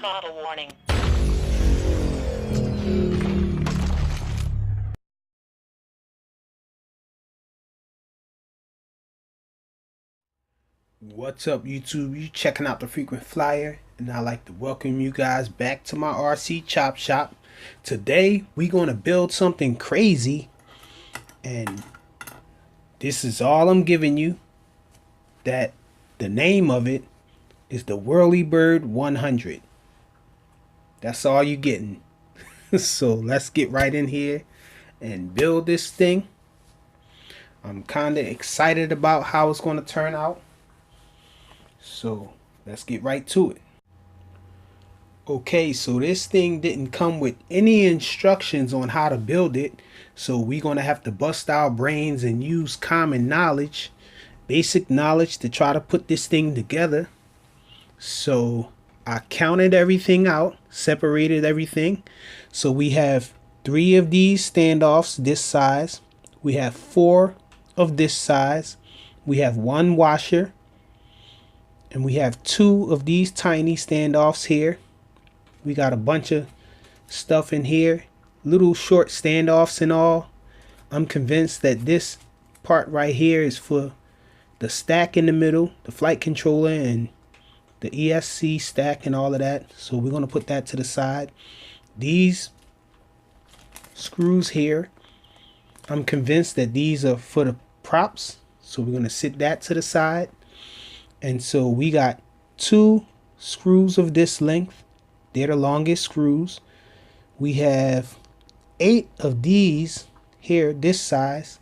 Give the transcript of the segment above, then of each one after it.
throttle warning. What's up, YouTube? You checking out the Frequent Flyer, and I'd like to welcome you guys back to my RC Chop Shop. Today we're going to build something crazy, and this is all I'm giving you. That the name of it is the Whirlie Bird 100. That's all you're getting. So let's get right in here and build this thing. I'm kind of excited about how it's going to turn out. So let's get right to it. Okay, so this thing didn't come with any instructions on how to build it. So we're going to have to bust our brains and use common knowledge, basic knowledge to try to put this thing together. So I counted everything out, separated everything. So we have 3 of these standoffs this size. We have 4 of this size. We have 1 washer. And we have 2 of these tiny standoffs here. We got a bunch of stuff in here, little short standoffs and all. I'm convinced that this part right here is for the stack in the middle, the flight controller and the ESC stack and all of that. So we're going to put that to the side. These screws here, I'm convinced that these are for the props. So we're going to sit that to the side. And so we got 2 screws of this length. They're the longest screws. We have 8 of these here, this size,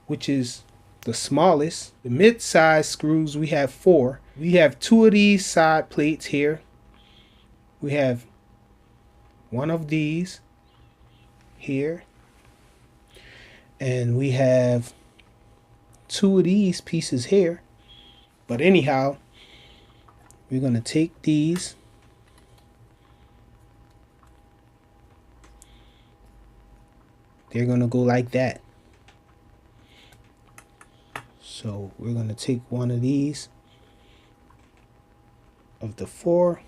which is the smallest. The mid-size screws, we have 4. We have 2 of these side plates here. We have 1 of these here. And we have 2 of these pieces here. But anyhow, we're going to take these. They're going to go like that. So we're going to take 1 of these of the 4.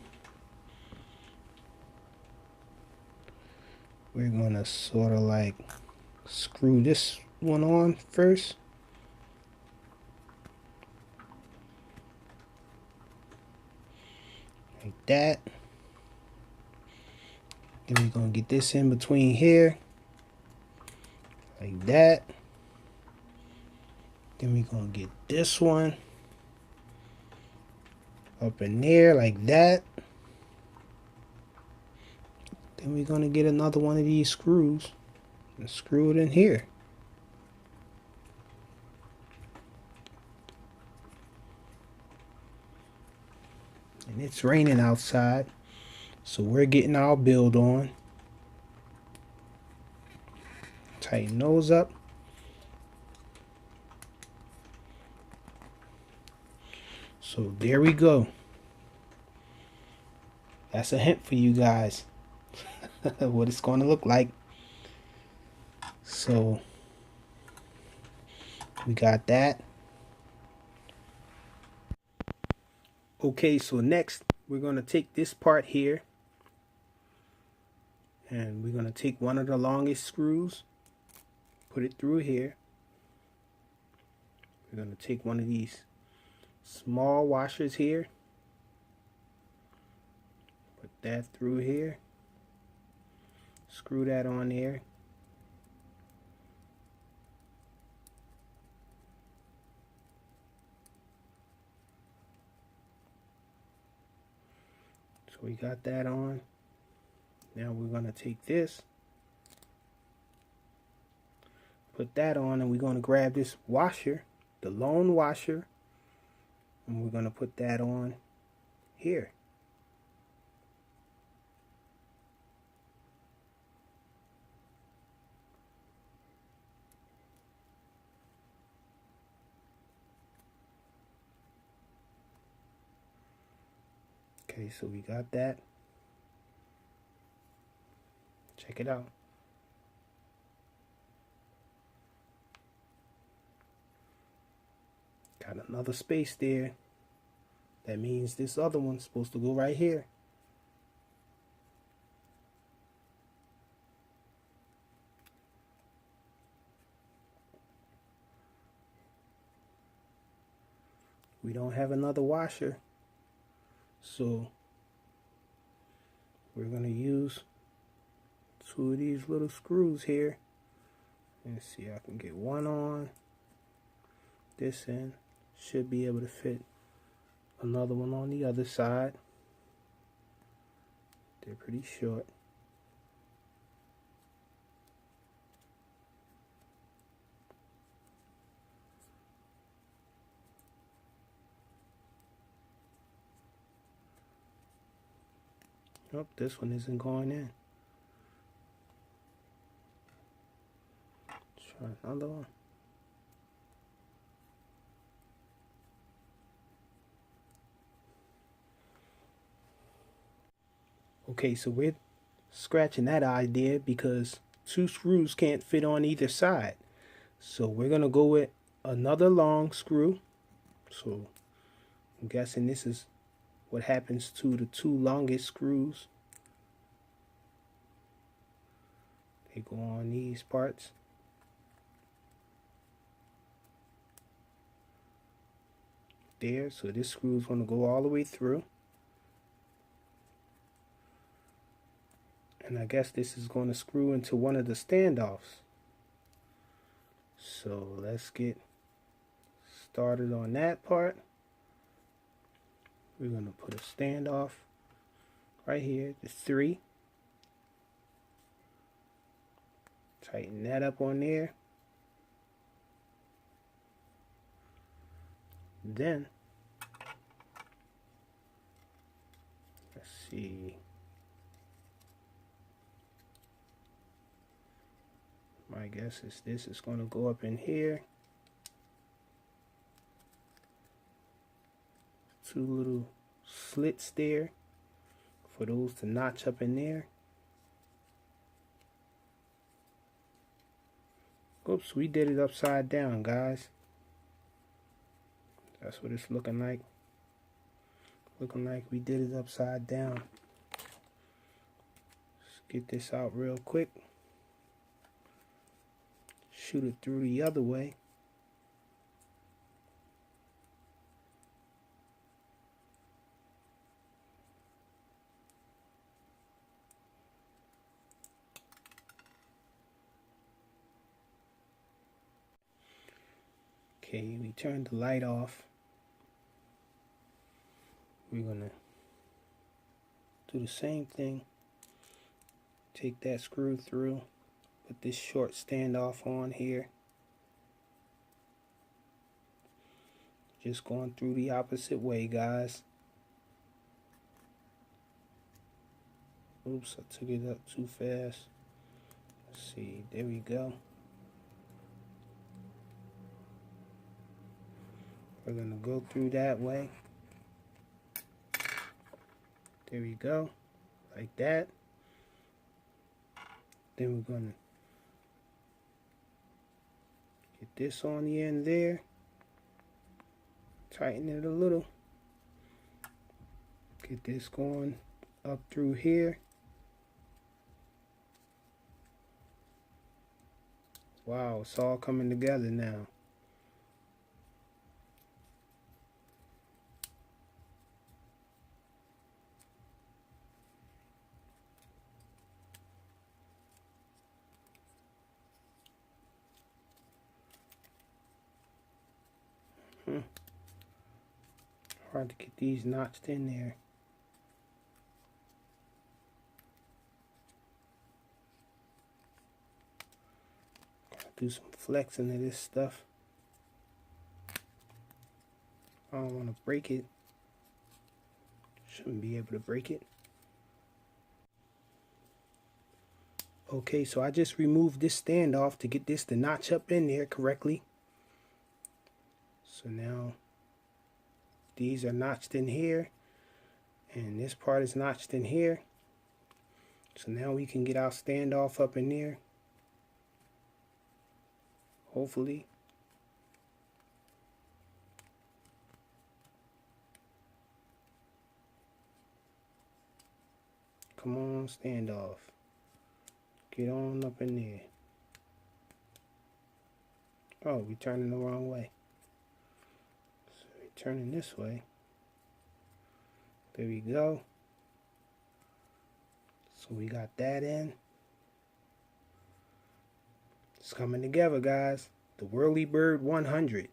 We're going to sort of like screw this one on first. Like that. Then we're going to get this in between here. Like that. Then we're going to get this one up in there like that. Then we're going to get another one of these screws and screw it in here. And it's raining outside, so we're getting our build on. Tighten those up. So there we go. That's a hint for you guys. What it's going to look like. So we got that. Okay, so next we're going to take this part here, and we're going to take one of the longest screws, put it through here. We're going to take one of these small washers here, put that through here, screw that on there. So we got that on. Now we're going to take this, put that on, and we're going to grab this washer, the lone washer, and we're going to put that on here. Okay, so we got that. Check it out. Got another space there. That means this other one's supposed to go right here. don't have another washer, so we're going to use 2 of these little screws here. Let's see, I can get one on this end. Should be able to fit another one on the other side. They're pretty short. Nope, this one isn't going in. Let's try another one. Okay, so we're scratching that idea because 2 screws can't fit on either side. So we're going to go with another long screw. So I'm guessing this is what happens to the 2 longest screws. They go on these parts. There, so this screw is going to go all the way through. And I guess this is going to screw into one of the standoffs. So let's get started on that part. We're going to put a standoff right here, the 3. Tighten that up on there. Then, let's see. My guess is this is going to go up in here. 2 little slits there for those to notch up in there. Oops, we did it upside down, guys. That's what it's looking like. Looking like we did it upside down. Let's get this out real quick. Shoot it through the other way. Okay, we turned the light off. We're gonna do the same thing. Take that screw through, put this short standoff on here. Just going through the opposite way, guys. Oops, I took it up too fast. Let's see, there we go. We're gonna go through that way. There we go, like that. Then we're gonna get this on the end there. Tighten it a little. Get this going up through here. Wow, it's all coming together now. Hard to get these notched in there. Gotta do some flexing of this stuff. I don't want to break it. Shouldn't be able to break it. Okay, so I just removed this standoff to get this to notch up in there correctly. So now these are notched in here, and this part is notched in here. So now we can get our standoff up in there. Hopefully. Come on, standoff. Get on up in there. Oh, we turning the wrong way. So turning this way. There we go. So we got that in. It's coming together, guys. The Whirlie Bird 100.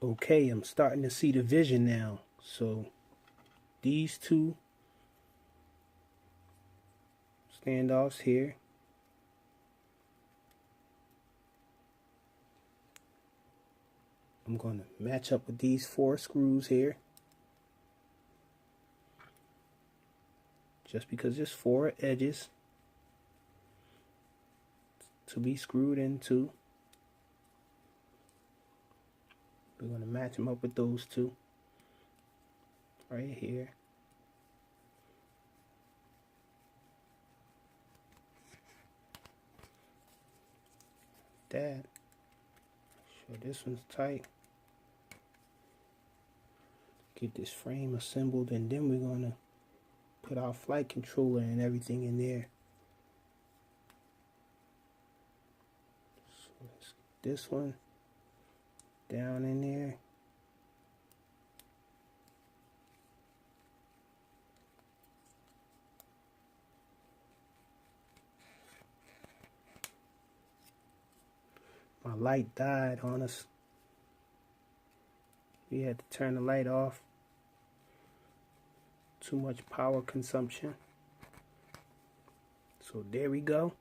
Okay, I'm starting to see the vision now. So these two standoffs here. I'm going to match up with these 4 screws here. Just because there's 4 edges to be screwed into. We're going to match them up with those 2 right here. That. Sure this one's tight. Get this frame assembled, and then we're going to put our flight controller and everything in there. So let's get this one down in there. My light died on us. We had to turn the light off. Too much power consumption. So there we go.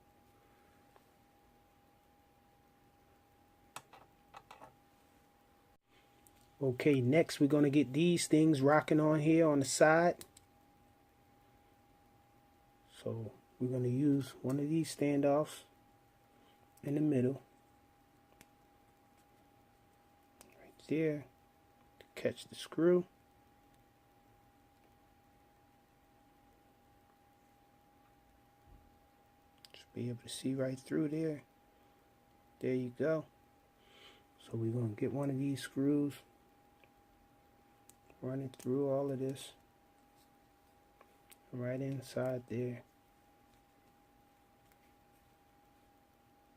Okay, next we're going to get these things rocking on here on the side. So we're going to use one of these standoffs in the middle. Right there. To catch the screw. Just be able to see right through there. There you go. So we're going to get one of these screws. Run it through all of this, right inside there.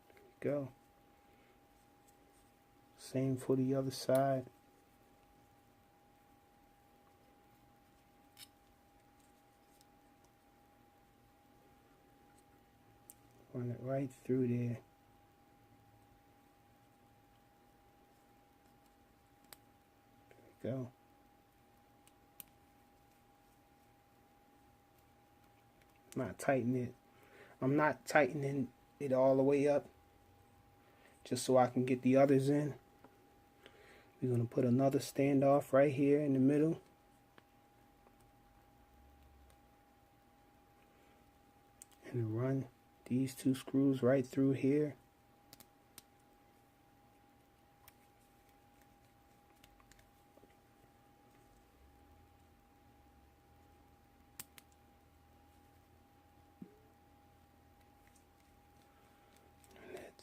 There we go. Same for the other side. Run it right through there. There we go. I'm not tightening it all the way up, just so I can get the others in. We're going to put another standoff right here in the middle. And run these 2 screws right through here.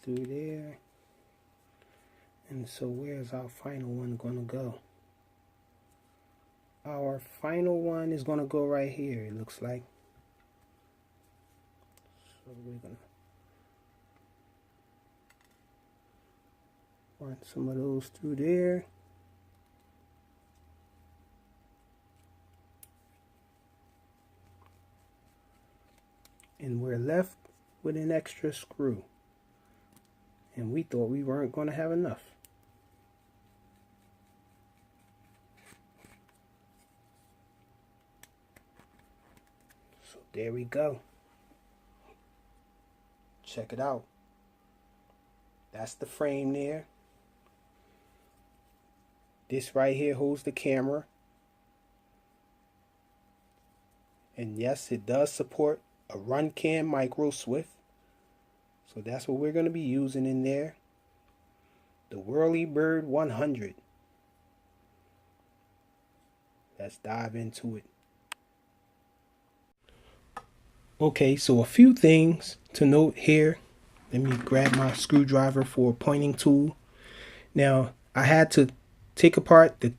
Through there. And so where's our final one gonna go? Our final one is gonna go right here, it looks like. So we're gonna run some of those through there. And we're left with an extra screw. And we thought we weren't going to have enough. So there we go. Check it out. That's the frame there. This right here holds the camera. And yes, it does support a RunCam micro Swift. So that's what we're going to be using in there. The Whirlie Bird 100. Let's dive into it. Okay, so a few things to note here. Let me grab my screwdriver for a pointing tool. Now, I had to take apart the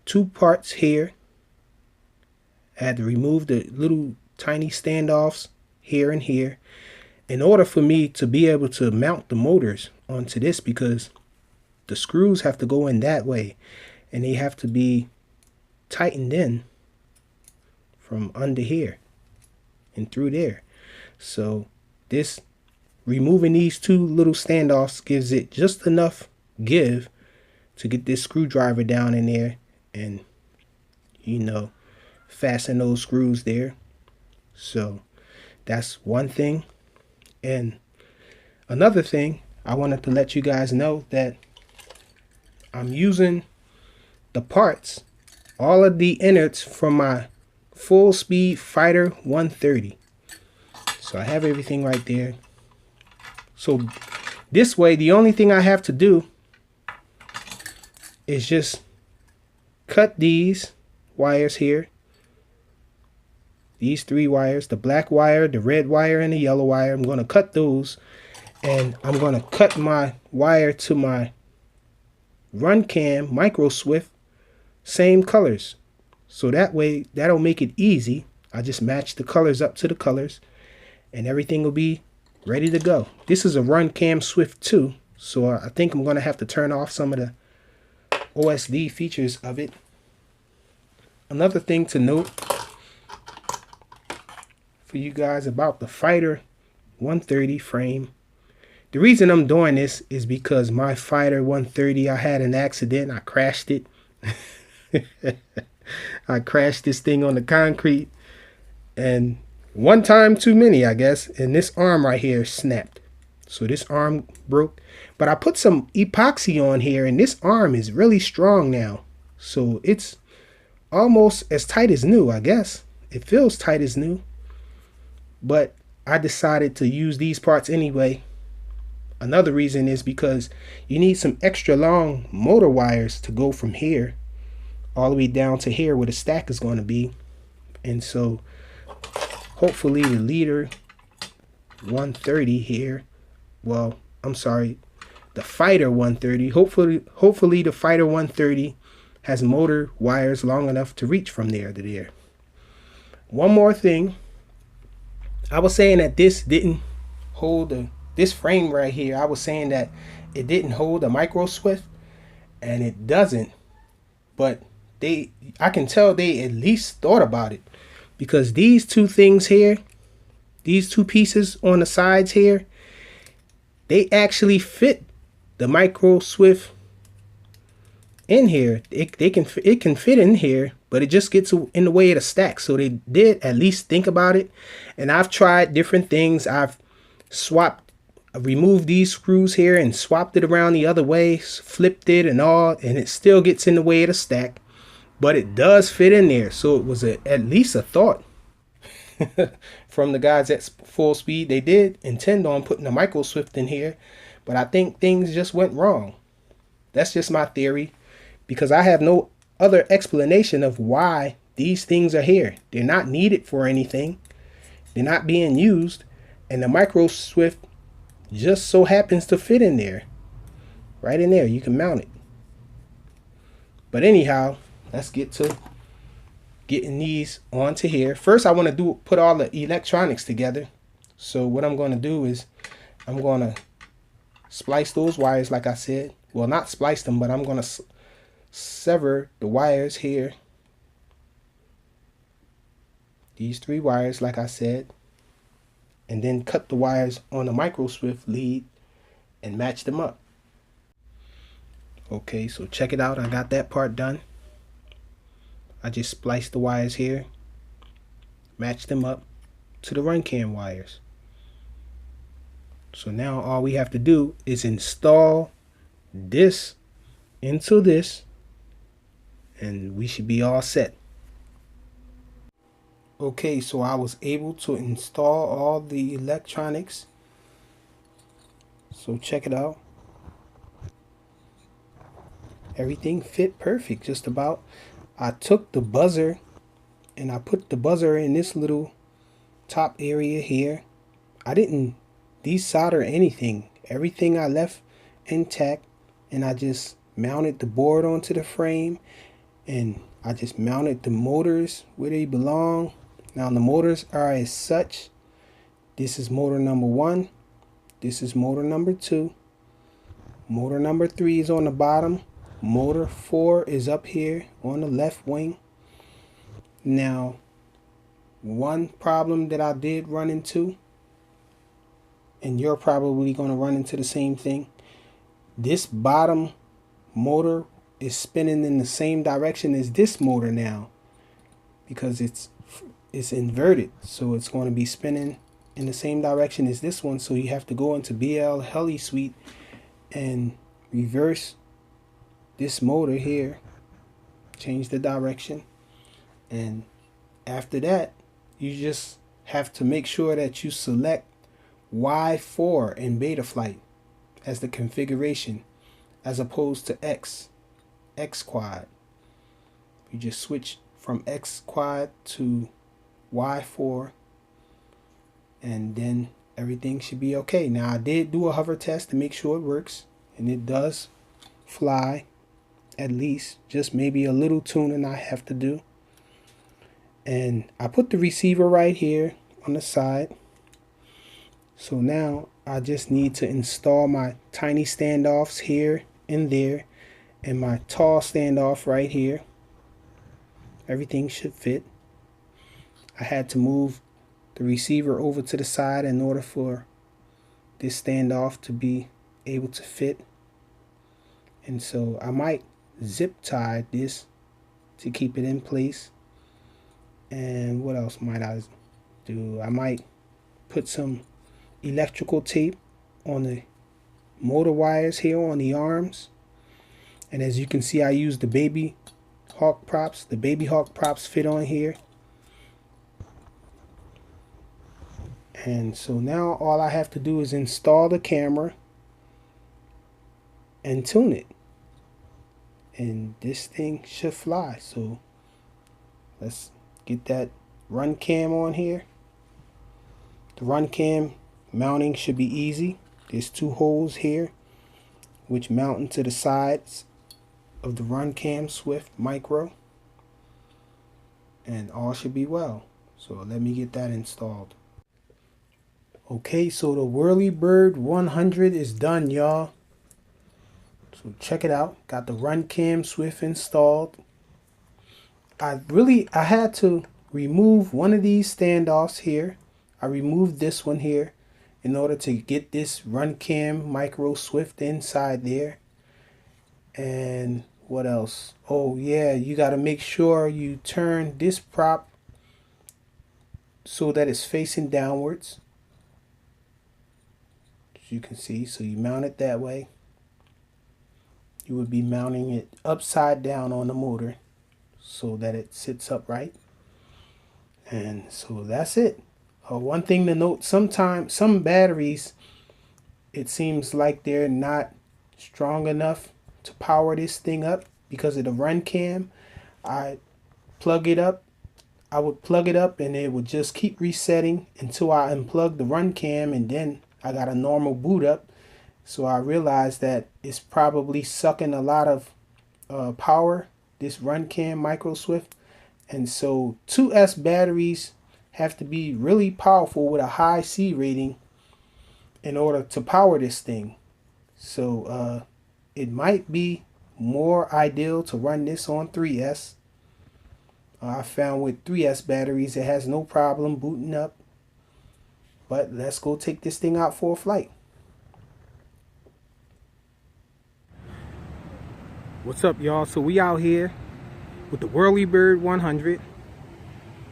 2 parts here. I had to remove the little tiny standoffs here and here, in order for me to be able to mount the motors onto this, because the screws have to go in that way, and they have to be tightened in from under here and through there. So this, removing these two little standoffs gives it just enough give to get this screwdriver down in there and, you know, fasten those screws there. So that's one thing. And another thing, I wanted to let you guys know that I'm using the parts, all of the innards from my Full Speed Fighter 130. So I have everything right there. So this way, the only thing I have to do is just cut these wires here. These three wires, the black wire, the red wire, and the yellow wire. I'm going to cut those, and I'm going to cut my wire to my run cam micro swift, same colors. So that way, that'll make it easy. I just match the colors up to the colors, and everything will be ready to go. This is a run cam swift 2, so I think I'm going to have to turn off some of the OSD features of it. Another thing to note for you guys about the Fighter 130 frame. The reason I'm doing this is because my Fighter 130, I had an accident. I crashed it. I crashed this thing on the concrete, and one time too many, I guess, and this arm right here snapped. So this arm broke, but I put some epoxy on here, and this arm is really strong now. So it's almost as tight as new, I guess. It feels tight as new. But I decided to use these parts anyway. Another reason is because you need some extra long motor wires to go from here all the way down to here where the stack is going to be. And so hopefully the Leader 130 here, well, I'm sorry, the Fighter 130, hopefully the Fighter 130 has motor wires long enough to reach from there to there. One more thing. I was saying that this didn't hold this frame right here. I was saying that it didn't hold a micro swift, and it doesn't. But I can tell they at least thought about it, because these two things here, these two pieces on the sides here, they actually fit the micro swift in here. It can fit in here, but it just gets in the way of the stack. So they did at least think about it. And I've tried different things. I've removed these screws here and swapped it around the other way, flipped it and all, and it still gets in the way of the stack, but it does fit in there. So it was at least a thought from the guys at Full Speed. They did intend on putting a micro swift in here, but I think things just went wrong. That's just my theory, because I have no other explanation of why these things are here. They're not needed for anything. They're not being used, and the micro swift just so happens to fit in there. Right in there, you can mount it. But anyhow, let's get to getting these onto here. First, I want to put all the electronics together. So what I'm going to do is I'm going to splice those wires like I said. Well, not splice them, but I'm going to sever the wires here. These three wires like I said. And then cut the wires on the micro swift lead and match them up. Okay, so check it out. I got that part done. I just spliced the wires here, matched them up to the run cam wires. So now all we have to do is install this into this, and we should be all set. Okay, so I was able to install all the electronics. So check it out. Everything fit perfect, just about. I took the buzzer and I put the buzzer in this little top area here. I didn't desolder anything. Everything I left intact, and I just mounted the board onto the frame, and I just mounted the motors where they belong. Now the motors are as such. This is motor number 1. This is motor number 2. Motor number 3 is on the bottom. Motor 4 is up here on the left wing. Now, one problem that I did run into, and you're probably going to run into the same thing. This bottom motor is spinning in the same direction as this motor now, because it's inverted, so it's going to be spinning in the same direction as this one. So you have to go into BL Heli Suite and reverse this motor here, change the direction, and after that you just have to make sure that you select Y4 in Betaflight as the configuration, as opposed to X quad. You just switch from X quad to Y4, and then everything should be okay. Now, I did do a hover test to make sure it works, and it does fly, at least, just maybe a little tuning I have to do. And I put the receiver right here on the side. So now I just need to install my tiny standoffs here and there, and my tall standoff right here. Everything should fit. I had to move the receiver over to the side in order for this standoff to be able to fit. And so I might zip tie this to keep it in place. And what else might I do? I might put some electrical tape on the motor wires here on the arms. And as you can see, I used the baby hawk props. The baby hawk props fit on here. And so now all I have to do is install the camera and tune it, and this thing should fly. So let's get that run cam on here. The run cam mounting should be easy. There's 2 holes here which mount into the sides of the run cam Swift Micro, and all should be well. So let me get that installed. Okay, so the Whirlie Bird 100 is done, y'all. So check it out. Got the run cam Swift installed. I had to remove one of these standoffs here. I removed this one here in order to get this run cam Micro Swift inside there. And what else? Oh yeah, you got to make sure you turn this prop so that it's facing downwards. As you can see, so you mount it that way. You would be mounting it upside down on the motor so that it sits upright. And so that's it. One thing to note, sometimes some batteries, it seems like they're not strong enough to power this thing up because of the run cam. I would plug it up and it would just keep resetting until I unplug the run cam, and then I got a normal boot up. So I realized that it's probably sucking a lot of power, this run cam Micro Swift. And so 2S batteries have to be really powerful with a high C rating in order to power this thing. So it might be more ideal to run this on 3S. I found with 3S batteries it has no problem booting up. But let's go take this thing out for a flight. What's up, y'all? So we out here with the Whirlie Bird 100.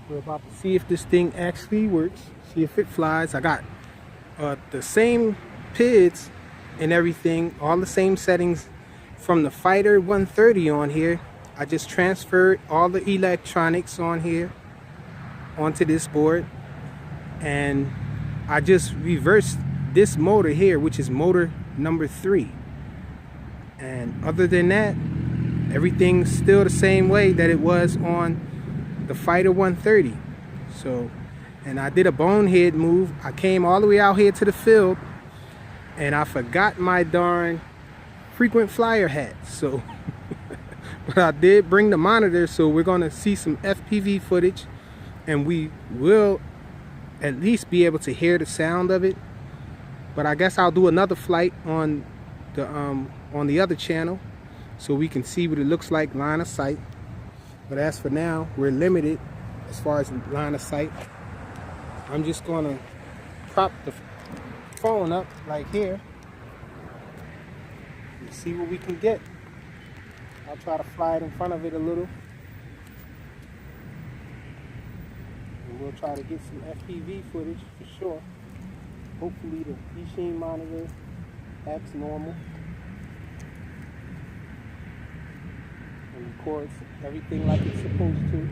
We're about to see if this thing actually works, see if it flies. I got the same PIDs and everything, all the same settings from the Fighter 130 on here. I just transferred all the electronics on here onto this board, and I just reversed this motor here, which is motor number 3. And other than that, everything's still the same way that it was on the Fighter 130. So, and I did a bonehead move. I came all the way out here to the field and I forgot my darn frequent flyer hat. So, but I did bring the monitor, so we're gonna see some FPV footage, and we will at least be able to hear the sound of it. But I guess I'll do another flight on the on the other channel so we can see what it looks like line of sight. But as for now, we're limited as far as line of sight. I'm just gonna prop the phone up like here and see what we can get. I'll try to fly it in front of it a little. And we'll try to get some FPV footage for sure. Hopefully the machine monitor acts normal and records everything like it's supposed to.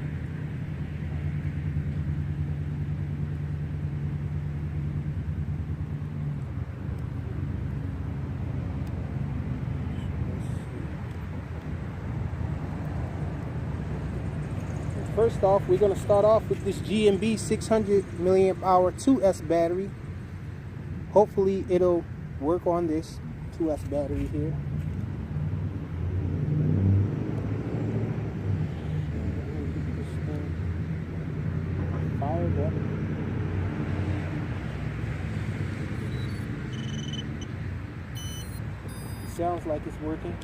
First off, we're going to start off with this Gearbest 600 milliamp hour 2S battery. Hopefully it'll work on this 2S battery here. Fired up. Sounds like it's working.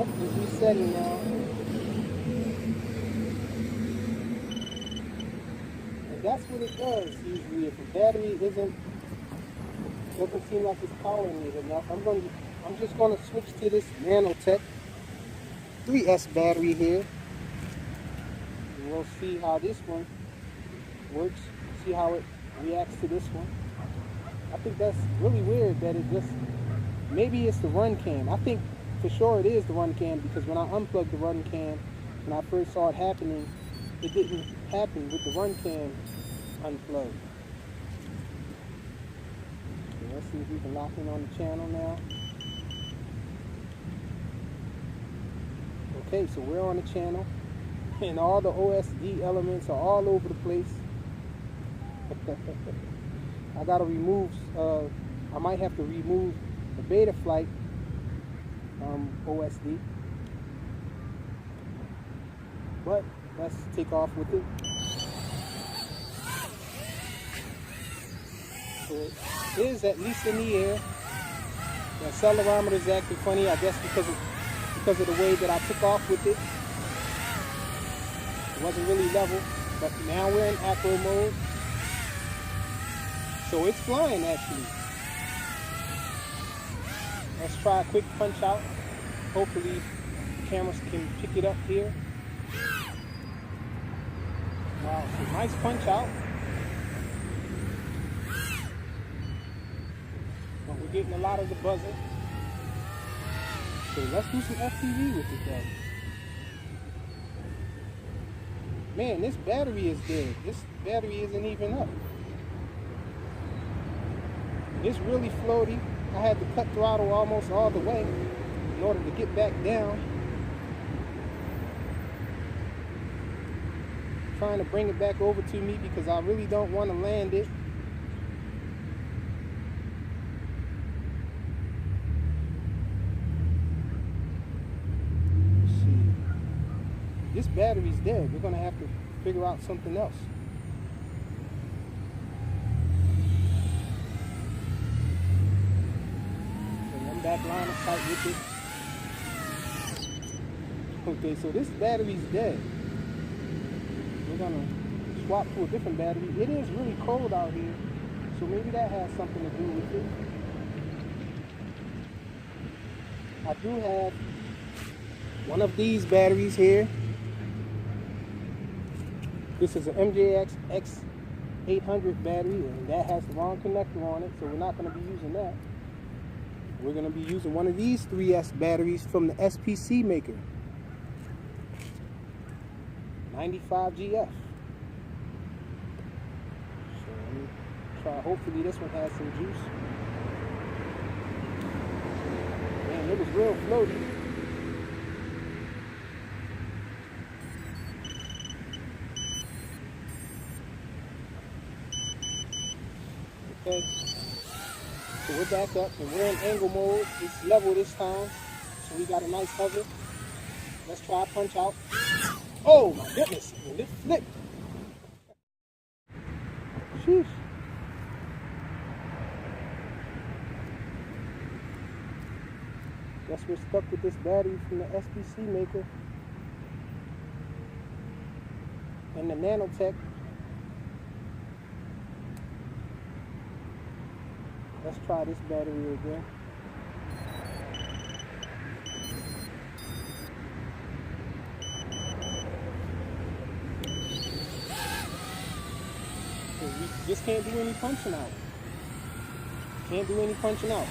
Oh, it's resetting now. And that's what it does usually if the battery doesn't seem like it's powering it enough. I'm just gonna switch to this Nanotech 3S battery here. And we'll see how this one works, see how it reacts to this one. I think that's really weird that it just, maybe it's the run cam. I think for sure it is the run cam, because when I unplugged the run cam, when I first saw it happening, it didn't happen with the run cam unplugged. So let's see if we can lock in on the channel now. Okay, so we're on the channel, and all the OSD elements are all over the place. I gotta remove, I might have to remove the beta flight OSD, but let's take off with it. So it is at least in the air. The accelerometer is acting funny, I guess because of the way that I took off with it. It wasn't really level, but now we're in acro mode, so it's flying actually. Let's try a quick punch out. Hopefully the cameras can pick it up here. Wow, so nice punch out. But we're getting a lot of the buzzing. So let's do some FPV with it though. Man, this battery is dead. This battery isn't even up. It's really floaty. I had to cut throttle almost all the way in order to get back down. Trying to bring it back over to me because I really don't want to land it. Let's see. This battery's dead. We're going to have to figure out something else. Back line of sight with it. Okay, so this battery's dead. We're gonna swap to a different battery. It is really cold out here, so maybe that has something to do with it. I do have one of these batteries here. This is an MJX X800 battery, and that has the wrong connector on it, so we're not going to be using that. We're going to be using one of these 3S batteries from the SPC maker. 95GF. So let me try, hopefully this one has some juice. Man, it was real floaty. Okay. So we're back up and we're in angle mode. It's level this time. So we got a nice hover. Let's try a punch out. Oh my goodness, it flipped. Sheesh. Guess we're stuck with this battery from the SBC maker and the nanotech. Let's try this battery again. We just can't do any punching out. Can't do any punching out.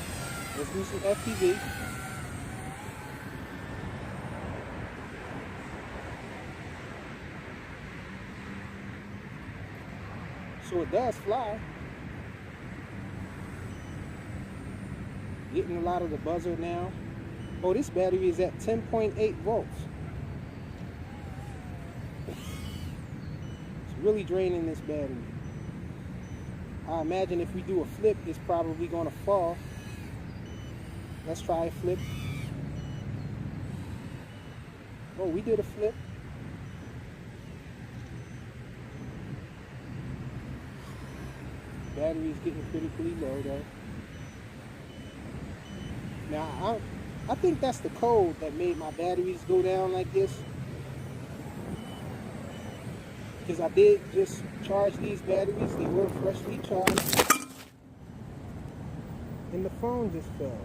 Let's do some FPV. So it does fly. Getting a lot of the buzzer now. Oh, this battery is at 10.8 volts. It's really draining this battery. I imagine if we do a flip, it's probably going to fall. Let's try a flip. Oh, we did a flip. Battery's getting critically low though. Now, I think that's the code that made my batteries go down like this. Because I did just charge these batteries. They were freshly charged. And the phone just fell.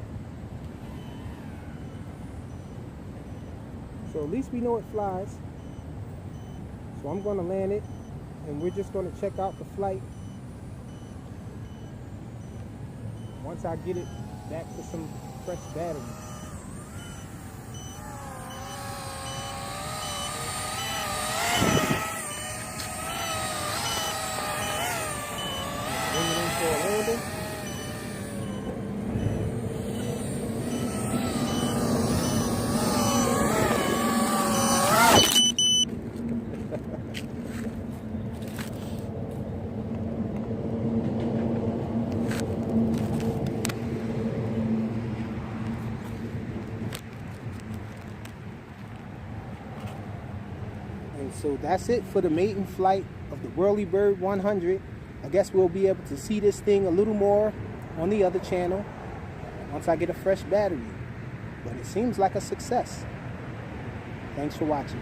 So at least we know it flies. So I'm going to land it. And we're just going to check out the flight. Once I get it back to some fresh batteries. Bring it in for a landing. And so that's it for the maiden flight of the Whirlie Bird 100. I guess we'll be able to see this thing a little more on the other channel once I get a fresh battery. But it seems like a success. Thanks for watching.